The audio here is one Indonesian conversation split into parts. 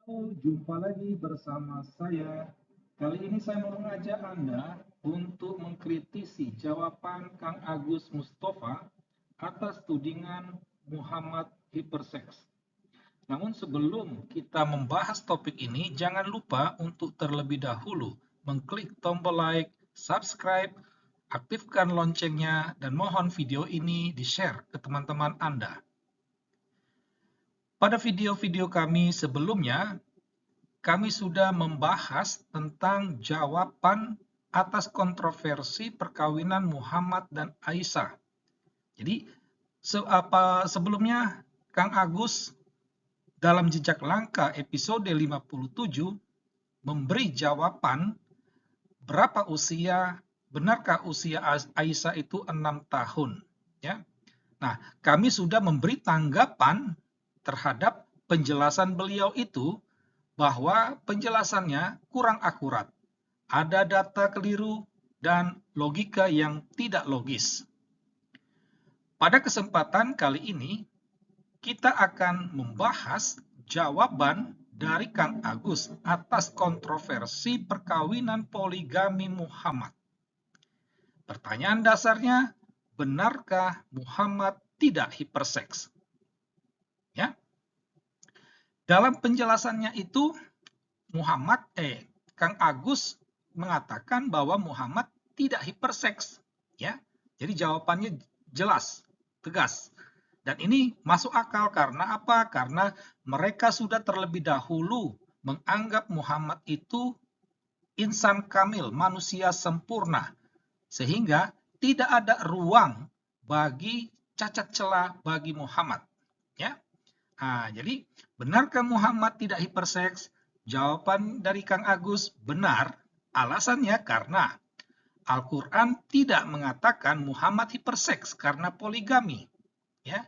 Jumpa lagi bersama saya. Kali ini saya mau mengajak Anda untuk mengkritisi jawaban Kang Agus Mustafa atas tudingan Muhammad hiperseks. Namun sebelum kita membahas topik ini, jangan lupa untuk terlebih dahulu mengklik tombol like, subscribe, aktifkan loncengnya, dan mohon video ini di-share ke teman-teman Anda. Pada video-video kami sebelumnya, kami sudah membahas tentang jawaban atas kontroversi perkawinan Muhammad dan Aisyah. Jadi, sebelumnya Kang Agus dalam Jejak Langkah episode 57 memberi jawaban benarkah usia Aisyah itu 6 tahun. Ya. Nah, kami sudah memberi tanggapan terhadap penjelasan beliau itu bahwa penjelasannya kurang akurat, ada data keliru, dan logika yang tidak logis. Pada kesempatan kali ini, kita akan membahas jawaban dari Kang Agus atas kontroversi perkawinan poligami Muhammad. Pertanyaan dasarnya, benarkah Muhammad tidak hiperseks? Ya. Dalam penjelasannya itu, Kang Agus mengatakan bahwa Muhammad tidak hiperseks, ya. Jadi jawabannya jelas, tegas. Dan ini masuk akal karena apa? Karena mereka sudah terlebih dahulu menganggap Muhammad itu insan kamil, manusia sempurna. Sehingga tidak ada ruang bagi cacat celah bagi Muhammad, ya. Nah, jadi benarkah Muhammad tidak hiperseks? Jawaban dari Kang Agus benar. Alasannya karena Al-Quran tidak mengatakan Muhammad hiperseks karena poligami. Ya,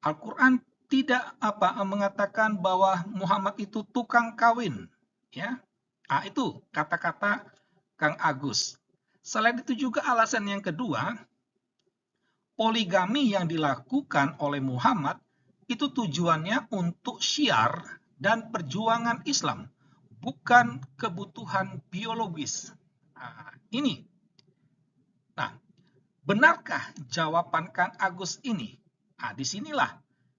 Al-Quran tidak mengatakan bahwa Muhammad itu tukang kawin. Ya, nah, itu kata-kata Kang Agus. Selain itu juga alasan yang kedua, poligami yang dilakukan oleh Muhammad itu tujuannya untuk syiar dan perjuangan Islam, bukan kebutuhan biologis. Nah, ini. Nah, benarkah jawaban Kang Agus ini? Nah, disinilah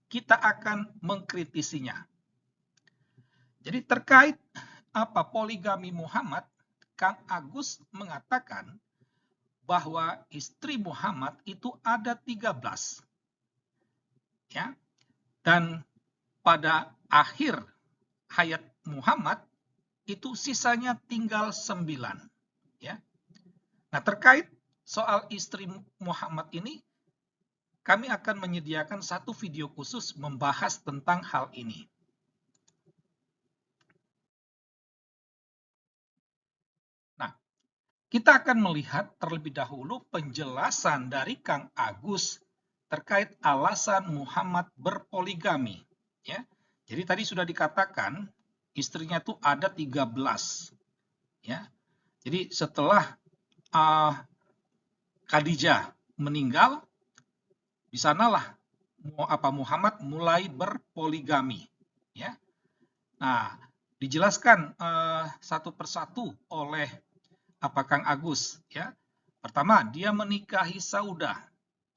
kita akan mengkritisinya. Jadi terkait poligami Muhammad, Kang Agus mengatakan bahwa istri Muhammad itu ada 13. Ya. Dan pada akhir hayat Muhammad itu sisanya tinggal 9. Ya. Nah, terkait soal istri Muhammad ini, kami akan menyediakan satu video khusus membahas tentang hal ini. Nah, kita akan melihat terlebih dahulu penjelasan dari Kang Agus terkait alasan Muhammad berpoligami. Ya. Jadi tadi sudah dikatakan istrinya itu ada 13. Ya. Jadi setelah Khadijah meninggal, di sanalah Muhammad mulai berpoligami. Ya. Nah, dijelaskan satu persatu oleh Kang Agus. Ya. Pertama, dia menikahi Saudah.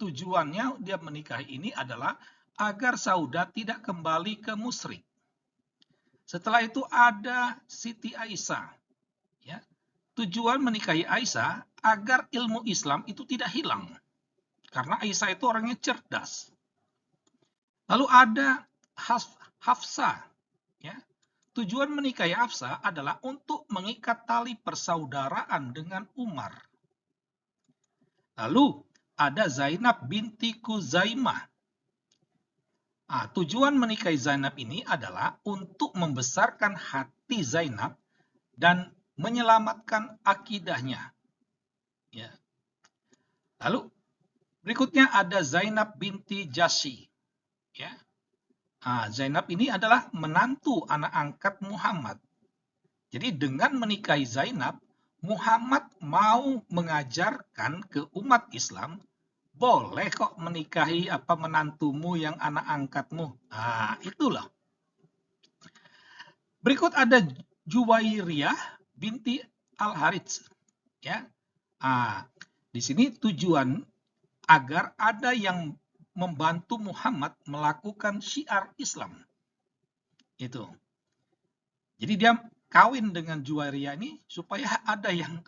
Tujuannya dia menikahi ini adalah agar Saudah tidak kembali ke musyrik. Setelah itu ada Siti Aisyah. Ya. Tujuan menikahi Aisyah agar ilmu Islam itu tidak hilang. Karena Aisyah itu orangnya cerdas. Lalu ada Hafsah. Ya. Tujuan menikahi Hafsah adalah untuk mengikat tali persaudaraan dengan Umar. Lalu ada Zainab binti Khuzaimah. Nah, tujuan menikahi Zainab ini adalah untuk membesarkan hati Zainab dan menyelamatkan akidahnya. Ya. Lalu berikutnya ada Zainab binti Jahsy. Ya. Nah, Zainab ini adalah menantu anak angkat Muhammad. Jadi dengan menikahi Zainab, Muhammad mau mengajarkan ke umat Islam, boleh kok menikahi menantumu yang anak angkatmu. Nah, itulah. Berikut ada Juwairiyah binti Al-Harits. Ya. Di sini tujuan agar ada yang membantu Muhammad melakukan syiar Islam. Itu. Jadi dia kawin dengan Juwairiyah ini supaya ada yang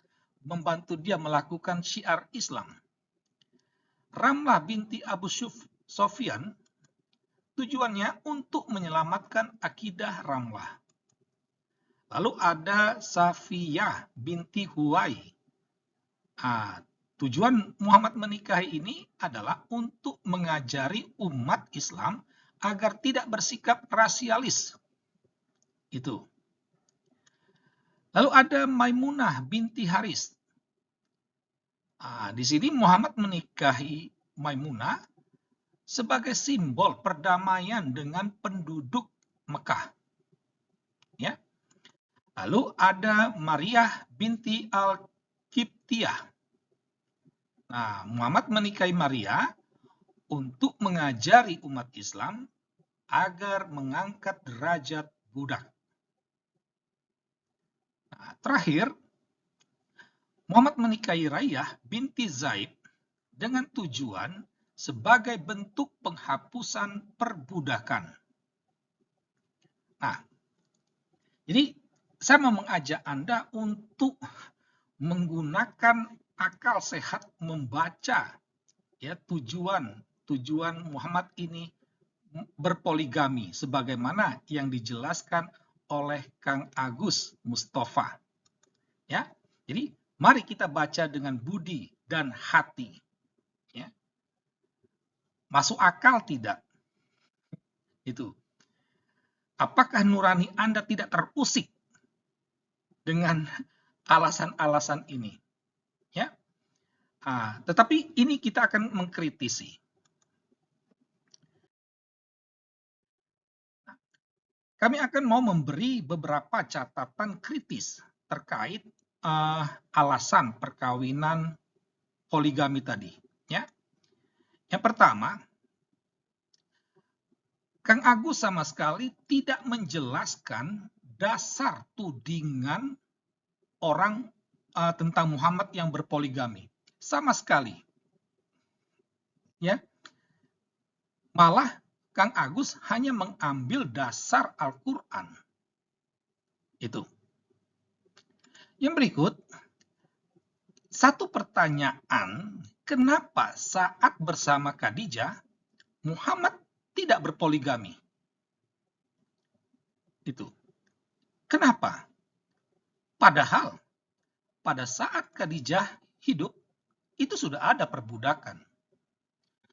membantu dia melakukan syiar Islam. Ramlah binti Abu Sofyan tujuannya untuk menyelamatkan akidah Ramlah. Lalu ada Safiyah binti Huwai. Tujuan Muhammad menikahi ini adalah untuk mengajari umat Islam agar tidak bersikap rasialis. Itu. Lalu ada Maimunah binti Haris. Di sini Muhammad menikahi Maimunah sebagai simbol perdamaian dengan penduduk Mekah. Ya. Lalu ada Maria binti Al-Qibtiyah. Muhammad menikahi Maria untuk mengajari umat Islam agar mengangkat derajat budak. Terakhir, Muhammad menikahi Rayyah binti Zaid dengan tujuan sebagai bentuk penghapusan perbudakan. Jadi saya mau mengajak Anda untuk menggunakan akal sehat membaca ya tujuan Muhammad ini berpoligami sebagaimana yang dijelaskan oleh Kang Agus Mustafa. Ya. Jadi mari kita baca dengan budi dan hati. Ya. Masuk akal tidak? Itu. Apakah nurani Anda tidak terusik dengan alasan-alasan ini? Ya. Tetapi ini kita akan mengkritisi. Kami akan mau memberi beberapa catatan kritis terkait alasan perkawinan poligami tadi. Ya. Yang pertama, Kang Agus sama sekali tidak menjelaskan dasar tudingan orang tentang Muhammad yang berpoligami. Sama sekali. Ya. Malah Kang Agus hanya mengambil dasar Al-Quran. Itu. Yang berikut, satu pertanyaan, kenapa saat bersama Khadijah, Muhammad tidak berpoligami? Itu. Kenapa? Padahal pada saat Khadijah hidup, itu sudah ada perbudakan.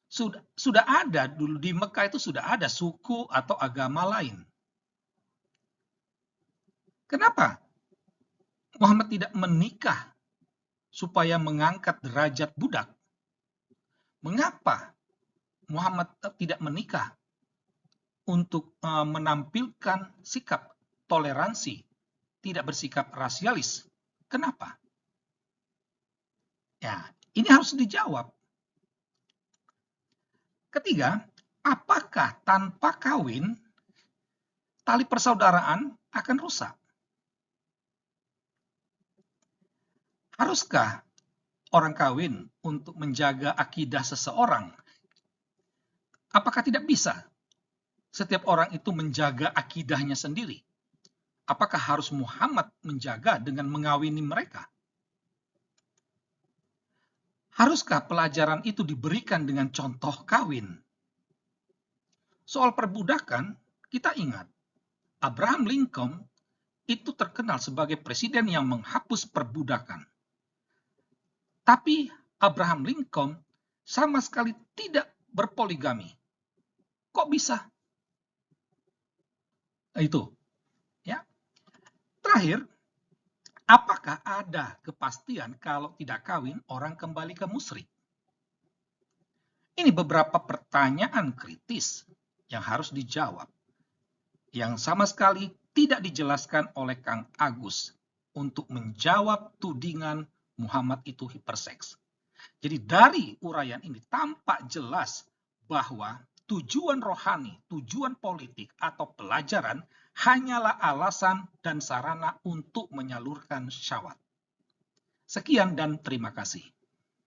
Sudah ada dulu di Mekah itu sudah ada suku atau agama lain. Kenapa Muhammad tidak menikah supaya mengangkat derajat budak? Mengapa Muhammad tidak menikah untuk menampilkan sikap toleransi, tidak bersikap rasialis? Kenapa? Ya, ini harus dijawab. Ketiga, apakah tanpa kawin tali persaudaraan akan rusak? Haruskah orang kawin untuk menjaga akidah seseorang? Apakah tidak bisa setiap orang itu menjaga akidahnya sendiri? Apakah harus Muhammad menjaga dengan mengawini mereka? Haruskah pelajaran itu diberikan dengan contoh kawin? Soal perbudakan, kita ingat, Abraham Lincoln itu terkenal sebagai presiden yang menghapus perbudakan. Tapi Abraham Lincoln sama sekali tidak berpoligami. Kok bisa? Itu. Ya. Terakhir, apakah ada kepastian kalau tidak kawin orang kembali ke musyrik? Ini beberapa pertanyaan kritis yang harus dijawab, yang sama sekali tidak dijelaskan oleh Kang Agus untuk menjawab tudingan Muhammad itu hiperseks. Jadi dari uraian ini tampak jelas bahwa tujuan rohani, tujuan politik atau pelajaran hanyalah alasan dan sarana untuk menyalurkan syahwat. Sekian dan terima kasih.